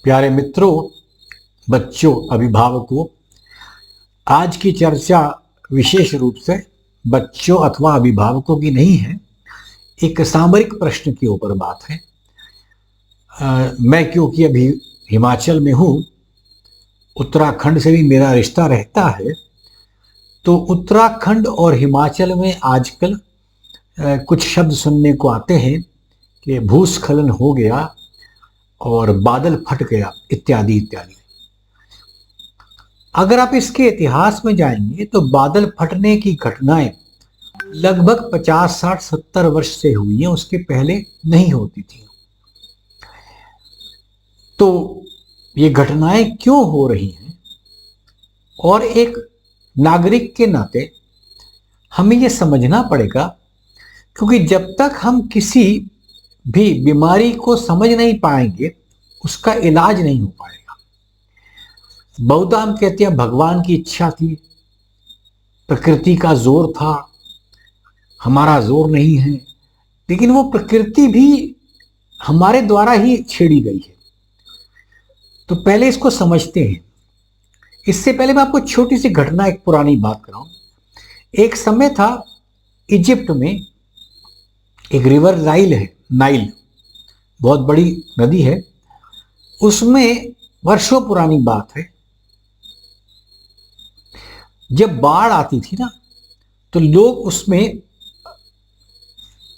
प्यारे मित्रों, बच्चों, अभिभावकों, आज की चर्चा विशेष रूप से बच्चों अथवा अभिभावकों की नहीं है, एक सामरिक प्रश्न के ऊपर बात है। मैं क्योंकि अभी हिमाचल में हूँ, उत्तराखंड से भी मेरा रिश्ता रहता है, तो उत्तराखंड और हिमाचल में आजकल कुछ शब्द सुनने को आते हैं कि भूस्खलन हो गया और बादल फट गया इत्यादि इत्यादि। अगर आप इसके इतिहास में जाएंगे तो बादल फटने की घटनाएं लगभग 50, 60, 70 वर्ष से हुई हैं, उसके पहले नहीं होती थी। तो ये घटनाएं क्यों हो रही हैं, और एक नागरिक के नाते हमें ये समझना पड़ेगा, क्योंकि जब तक हम किसी भी बीमारी को समझ नहीं पाएंगे उसका इलाज नहीं हो पाएगा। बहुधा हम कहते हैं भगवान की इच्छा थी, प्रकृति का जोर था, हमारा जोर नहीं है, लेकिन वो प्रकृति भी हमारे द्वारा ही छेड़ी गई है। तो पहले इसको समझते हैं। इससे पहले मैं आपको छोटी सी घटना, एक पुरानी बात कराऊं। एक समय था इजिप्ट में एक रिवर नाइल बहुत बड़ी नदी है। उसमें वर्षों पुरानी बात है, जब बाढ़ आती थी ना, तो लोग उसमें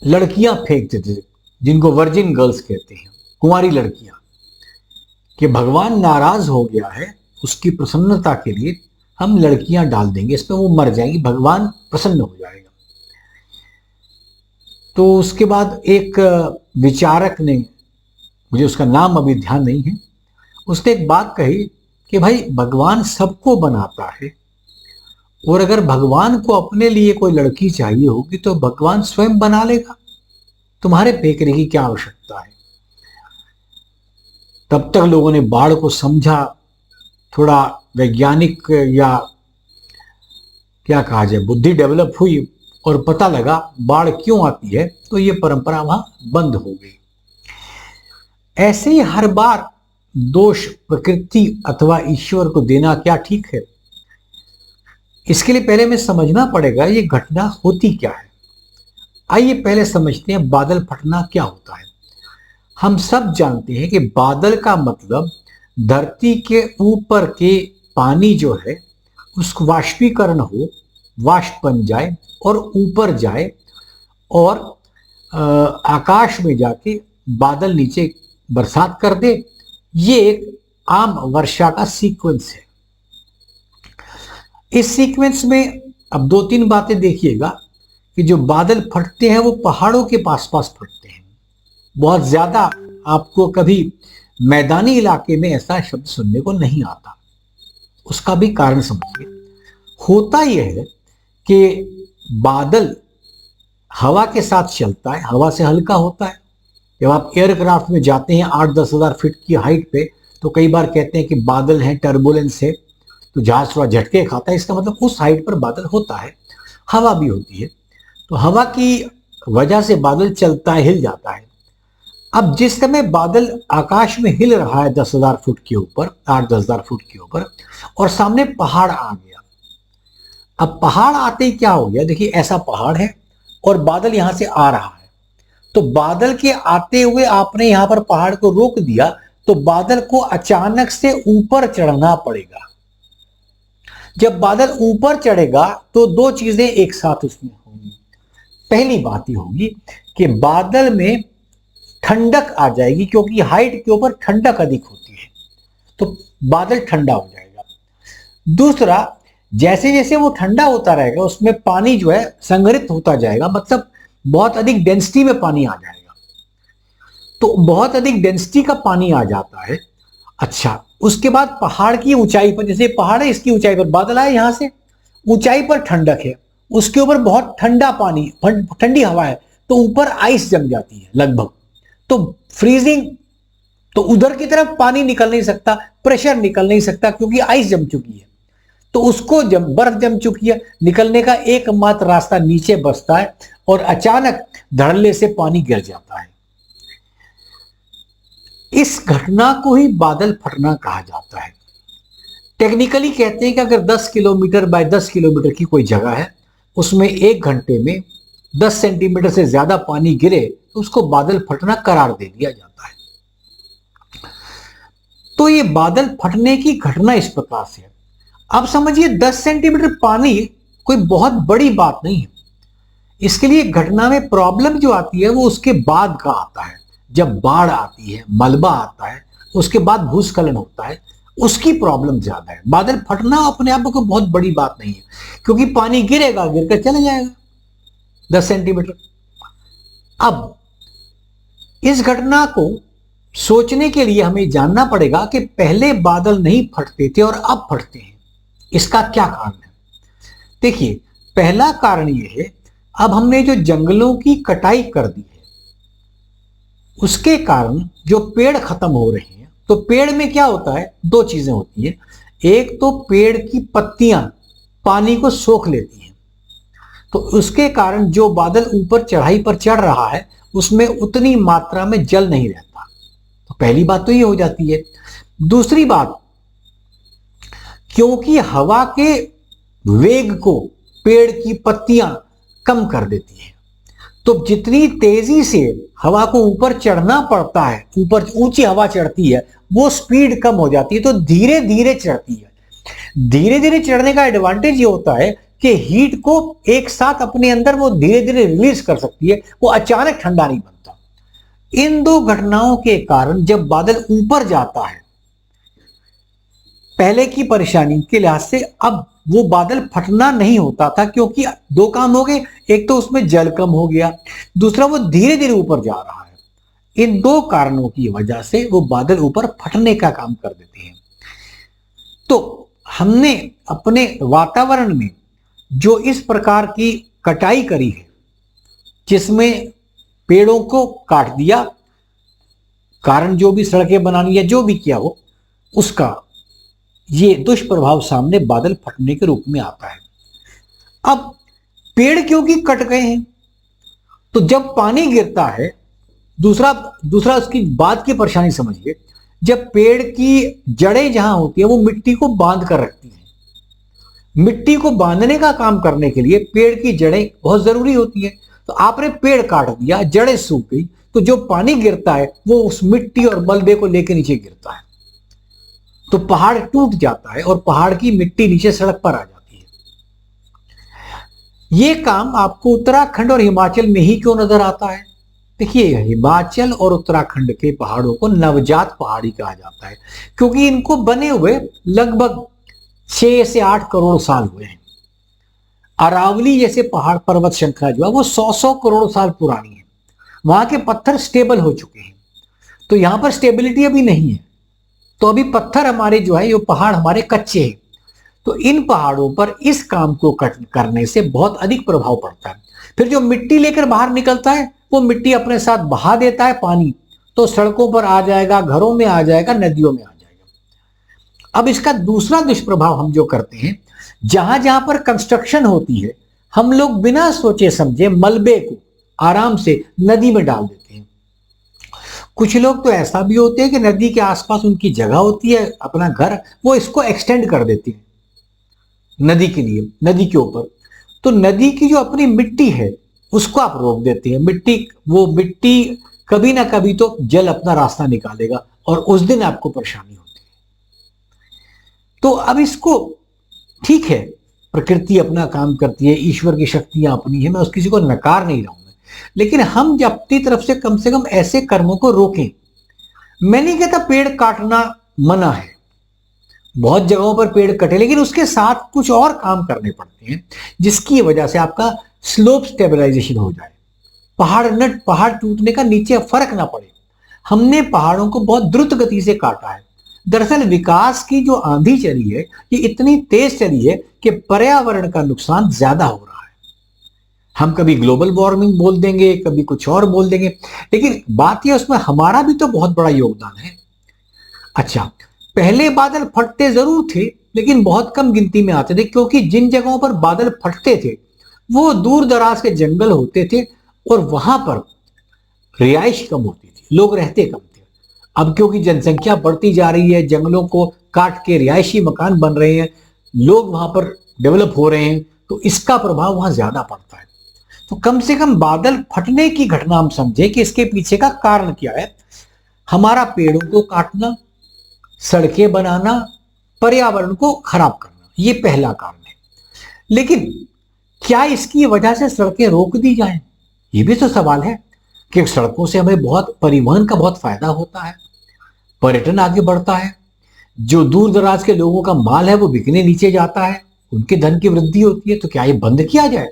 लड़कियां फेंकते थे, जिनको वर्जिन गर्ल्स कहते हैं, कुंवारी लड़कियां, कि भगवान नाराज हो गया है, उसकी प्रसन्नता के लिए हम लड़कियां डाल देंगे, इसमें वो मर जाएंगी, भगवान प्रसन्न हो जाएगा। तो उसके बाद एक विचारक ने, मुझे उसका नाम अभी ध्यान नहीं है, उसने एक बात कही कि भाई भगवान सबको बनाता है, और अगर भगवान को अपने लिए कोई लड़की चाहिए होगी तो भगवान स्वयं बना लेगा, तुम्हारे फेंकने की क्या आवश्यकता है। तब तक लोगों ने बाढ़ को समझा, थोड़ा वैज्ञानिक या क्या कहा जाए, बुद्धि डेवलप हुई और पता लगा बाढ़ क्यों आती है, तो ये परंपरा वहां बंद हो गई। ऐसे ही हर बार दोष प्रकृति अथवा ईश्वर को देना क्या ठीक है? इसके लिए पहले हमें समझना पड़ेगा ये घटना होती क्या है। आइए पहले समझते हैं बादल फटना क्या होता है। हम सब जानते हैं कि बादल का मतलब धरती के ऊपर के पानी जो है उसको वाष्पीकरण हो, वाष्प बन जाए और ऊपर जाए और आकाश में जाके बादल नीचे बरसात कर दे। ये एक आम वर्षा का सीक्वेंस है। इस सीक्वेंस में अब दो तीन बातें देखिएगा कि जो बादल फटते हैं वो पहाड़ों के पास पास फटते हैं। बहुत ज्यादा आपको कभी मैदानी इलाके में ऐसा शब्द सुनने को नहीं आता। उसका भी कारण समझिए। होता यह है कि बादल हवा के साथ चलता है, हवा से हल्का होता है। जब आप एयरक्राफ्ट में जाते हैं 8-10 हज़ार फीट की हाइट पे, तो कई बार कहते हैं कि बादल है, टर्बुलेंस है, तो जहाज थोड़ा झटके खाता है। इसका मतलब उस हाइट पर बादल होता है। हवा भी होती है, तो हवा की वजह से बादल चलता है, हिल जाता है। अब जिस समय बादल आकाश में हिल रहा है 10,000 फुट के ऊपर, 8-10 हज़ार फुट के ऊपर, और सामने पहाड़ आ गया। अब पहाड़ आते ही क्या हो गया, देखिए ऐसा पहाड़ है और बादल यहां से आ रहा है, तो बादल के आते हुए आपने यहां पर पहाड़ को रोक दिया, तो बादल को अचानक से ऊपर चढ़ना पड़ेगा। जब बादल ऊपर चढ़ेगा तो दो चीजें एक साथ उसमें होंगी। पहली बात यह होगी कि बादल में ठंडक आ जाएगी, क्योंकि हाइट के ऊपर ठंडक अधिक होती है, तो बादल ठंडा हो जाएगा। दूसरा, जैसे जैसे वो ठंडा होता रहेगा उसमें पानी जो है संग्रहित होता जाएगा, मतलब बहुत अधिक डेंसिटी में पानी आ जाएगा। तो बहुत अधिक डेंसिटी का पानी आ जाता है। अच्छा, उसके बाद पहाड़ की ऊंचाई पर, जैसे पहाड़ है इसकी ऊंचाई पर बादल आए, यहां से ऊंचाई पर ठंडक है, उसके ऊपर बहुत ठंडा पानी, ठंडी हवा है, तो ऊपर आइस जम जाती है लगभग, तो फ्रीजिंग, तो उधर की तरफ पानी निकल नहीं सकता, प्रेशर निकल नहीं सकता, क्योंकि आइस जम चुकी है। तो उसको बर्फ जम चुकी है, निकलने का एकमात्र रास्ता नीचे बसता है, और अचानक धड़ल्ले से पानी गिर जाता है। इस घटना को ही बादल फटना कहा जाता है। टेक्निकली कहते हैं कि अगर 10 किलोमीटर बाय 10 किलोमीटर की कोई जगह है, उसमें 1 घंटे में 10 सेंटीमीटर से ज्यादा पानी गिरे तो उसको बादल फटना करार दे दिया जाता है। तो ये बादल फटने की घटना इस प्रकार से है। अब समझिए 10 सेंटीमीटर पानी कोई बहुत बड़ी बात नहीं है। इसके लिए घटना में प्रॉब्लम जो आती है वो उसके बाद का आता है, जब बाढ़ आती है, मलबा आता है, उसके बाद भूस्खलन होता है, उसकी प्रॉब्लम ज्यादा है। बादल फटना अपने आप में कोई बहुत बड़ी बात नहीं है, क्योंकि पानी गिरेगा, गिरकर चले जाएगा 10 सेंटीमीटर। अब इस घटना को सोचने के लिए हमें जानना पड़ेगा कि पहले बादल नहीं फटते थे और अब फटते हैं। इसका क्या कारण है? देखिए, पहला कारण यह है, अब हमने जो जंगलों की कटाई कर दी है, उसके कारण जो पेड़ खत्म हो रहे हैं। तो पेड़ में क्या होता है, दो चीजें होती है। एक तो पेड़ की पत्तियां पानी को सोख लेती हैं, तो उसके कारण जो बादल ऊपर चढ़ाई पर चढ़ रहा है उसमें उतनी मात्रा में जल नहीं रहता। तो पहली बात तो ये हो जाती है। दूसरी बात, क्योंकि हवा के वेग को पेड़ की पत्तियां कम कर देती हैं, तो जितनी तेजी से हवा को ऊपर चढ़ना पड़ता है, ऊपर ऊंची हवा चढ़ती है, वो स्पीड कम हो जाती है, तो धीरे धीरे चढ़ती है। धीरे धीरे चढ़ने का एडवांटेज ये होता है कि हीट को एक साथ अपने अंदर वो धीरे धीरे रिलीज कर सकती है, वो अचानक ठंडा नहीं बनता। इन दो घटनाओं के कारण जब बादल ऊपर जाता है, पहले की परेशानी के लिहाज से अब वो बादल फटना नहीं होता था, क्योंकि दो काम हो गए। एक तो उसमें जल कम हो गया, दूसरा वो धीरे धीरे ऊपर जा रहा है। इन दो कारणों की वजह से वो बादल ऊपर फटने का काम कर देते हैं। तो हमने अपने वातावरण में जो इस प्रकार की कटाई करी है, जिसमें पेड़ों को काट दिया, कारण जो भी सड़कें बनानी है, जो भी किया हो, उसका ये दुष्प्रभाव सामने बादल फटने के रूप में आता है। अब पेड़ क्योंकि कट गए हैं, तो जब पानी गिरता है, दूसरा उसकी बाद की परेशानी समझिए। जब पेड़ की जड़ें जहां होती है वो मिट्टी को बांध कर रखती हैं। मिट्टी को बांधने का काम करने के लिए पेड़ की जड़ें बहुत जरूरी होती है। तो आपने पेड़ काट दिया, जड़ें सूख गई, तो जो पानी गिरता है वो उस मिट्टी और मलबे को लेकर नीचे गिरता है, तो पहाड़ टूट जाता है और पहाड़ की मिट्टी नीचे सड़क पर आ जाती है। यह काम आपको उत्तराखंड और हिमाचल में ही क्यों नजर आता है? देखिए, हिमाचल और उत्तराखंड के पहाड़ों को नवजात पहाड़ी कहा जाता है, क्योंकि इनको बने हुए लगभग 6 से 8 करोड़ साल हुए हैं। अरावली जैसे पहाड़ पर्वत श्रृंखला जो है वो 100 करोड़ साल पुरानी है। वहां के पत्थर स्टेबल हो चुके हैं, तो यहां पर स्टेबिलिटी अभी नहीं है। तो अभी पत्थर हमारे जो है, ये पहाड़ हमारे कच्चे हैं। तो इन पहाड़ों पर इस काम को करने से बहुत अधिक प्रभाव पड़ता है। फिर जो मिट्टी लेकर बाहर निकलता है, वो मिट्टी अपने साथ बहा देता है पानी, तो सड़कों पर आ जाएगा, घरों में आ जाएगा, नदियों में आ जाएगा। अब इसका दूसरा दुष्प्रभाव हम जो करते हैं, जहां जहां पर कंस्ट्रक्शन होती है, हम लोग बिना सोचे समझे मलबे को आराम से नदी में डाल देते हैं। कुछ लोग तो ऐसा भी होते हैं कि नदी के आसपास उनकी जगह होती है, अपना घर, वो इसको एक्सटेंड कर देती है नदी के लिए, नदी के ऊपर। तो नदी की जो अपनी मिट्टी है उसको आप रोक देते हैं। वो मिट्टी कभी ना कभी तो जल अपना रास्ता निकालेगा और उस दिन आपको परेशानी होती है। तो अब इसको, ठीक है, प्रकृति अपना काम करती है, ईश्वर की शक्तियां अपनी है, मैं उस किसी को नकार नहीं रहा हूं, लेकिन हम जब अपनी तरफ से कम ऐसे कर्मों को रोकें। मैं नहीं कहता पेड़ काटना मना है, बहुत जगहों पर पेड़ कटे, लेकिन उसके साथ कुछ और काम करने पड़ते हैं, जिसकी वजह से आपका स्लोप स्टेबलाइजेशन हो जाए, पहाड़ टूटने का नीचे फर्क ना पड़े। हमने पहाड़ों को बहुत द्रुत गति से काटा है। दरअसल विकास की जो आंधी चली है, ये इतनी तेज चली है कि पर्यावरण का नुकसान ज्यादा हो रहा है। हम कभी ग्लोबल वार्मिंग बोल देंगे, कभी कुछ और बोल देंगे, लेकिन बात यह, उसमें हमारा भी तो बहुत बड़ा योगदान है। अच्छा, पहले बादल फटते जरूर थे, लेकिन बहुत कम गिनती में आते थे, क्योंकि जिन जगहों पर बादल फटते थे वो दूर दराज के जंगल होते थे और वहां पर रिहाइश कम होती थी, लोग रहते कम थे। अब क्योंकि जनसंख्या बढ़ती जा रही है, जंगलों को काट के रिहायशी मकान बन रहे हैं, लोग वहां पर डेवलप हो रहे हैं, तो इसका प्रभाव वहां ज्यादा पड़ता है। तो कम से कम बादल फटने की घटना हम समझे कि इसके पीछे का कारण क्या है। हमारा पेड़ों को काटना, सड़कें बनाना, पर्यावरण को खराब करना, ये पहला कारण है। लेकिन क्या इसकी वजह से सड़कें रोक दी जाएं? ये भी तो सवाल है कि सड़कों से हमें बहुत परिवहन का बहुत फायदा होता है, पर्यटन आगे बढ़ता है, जो दूर दराज के लोगों का माल है वो बिकने नीचे जाता है, उनके धन की वृद्धि होती है। तो क्या ये बंद किया जाए?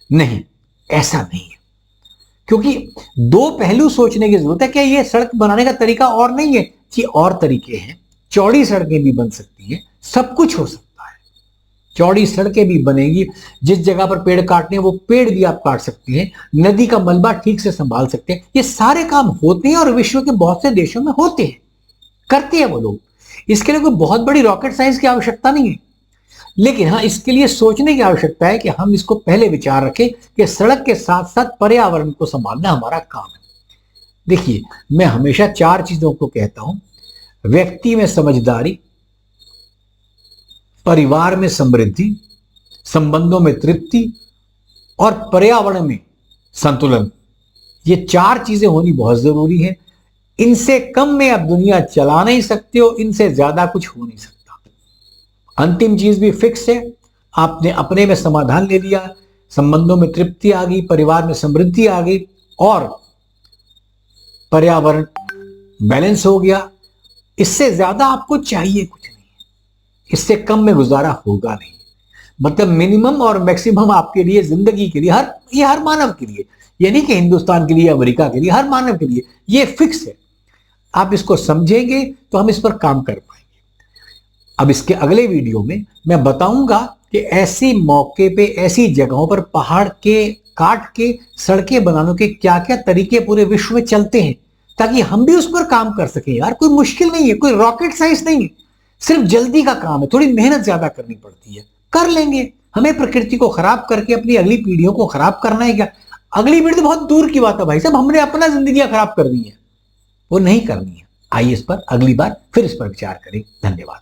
नहीं, ऐसा नहीं है, क्योंकि दो पहलू सोचने की जरूरत है। क्या ये सड़क बनाने का तरीका और नहीं है? जी और तरीके हैं। चौड़ी सड़कें भी बन सकती हैं, सब कुछ हो सकता है। चौड़ी सड़कें भी बनेगी, जिस जगह पर पेड़ काटने हैं वो पेड़ भी आप काट सकते हैं, नदी का मलबा ठीक से संभाल सकते हैं। ये सारे काम होते हैं और विश्व के बहुत से देशों में होते हैं, करते हैं वो लोग। इसके लिए कोई बहुत बड़ी रॉकेट साइंस की आवश्यकता नहीं है। लेकिन हाँ, इसके लिए सोचने की आवश्यकता है कि हम इसको पहले विचार रखें कि सड़क के साथ साथ पर्यावरण को संभालना हमारा काम है। देखिए, मैं हमेशा 4 चीजों को कहता हूं: व्यक्ति में समझदारी, परिवार में समृद्धि, संबंधों में तृप्ति और पर्यावरण में संतुलन। ये 4 चीजें होनी बहुत जरूरी है। इनसे कम में आप दुनिया चला नहीं सकते हो, इनसे ज्यादा कुछ हो नहीं सकता। अंतिम चीज भी फिक्स है, आपने अपने में समाधान ले लिया, संबंधों में तृप्ति आ गई, परिवार में समृद्धि आ गई और पर्यावरण बैलेंस हो गया। इससे ज्यादा आपको चाहिए कुछ नहीं है, इससे कम में गुजारा होगा नहीं। मतलब मिनिमम और मैक्सिमम आपके लिए जिंदगी के लिए, हर मानव के लिए, ये नहीं कि हिंदुस्तान के लिए, अमेरिका के लिए, हर मानव के लिए ये फिक्स है। आप इसको समझेंगे तो हम इस पर काम कर पाएंगे। अब इसके अगले वीडियो में मैं बताऊंगा कि ऐसे मौके पे, ऐसी जगहों पर पहाड़ के काट के सड़कें बनाने के क्या क्या तरीके पूरे विश्व में चलते हैं, ताकि हम भी उस पर काम कर सकें। यार कोई मुश्किल नहीं है, कोई रॉकेट साइंस नहीं है, सिर्फ जल्दी का काम है, थोड़ी मेहनत ज्यादा करनी पड़ती है, कर लेंगे। हमें प्रकृति को खराब करके अपनी अगली पीढ़ियों को खराब करना है क्या? अगली पीढ़ी तो बहुत दूर की बात है भाई साहब, हमने अपना जिंदगी खराब कर दी है, वो नहीं करनी है। आइए इस पर अगली बार फिर इस पर विचार करें। धन्यवाद।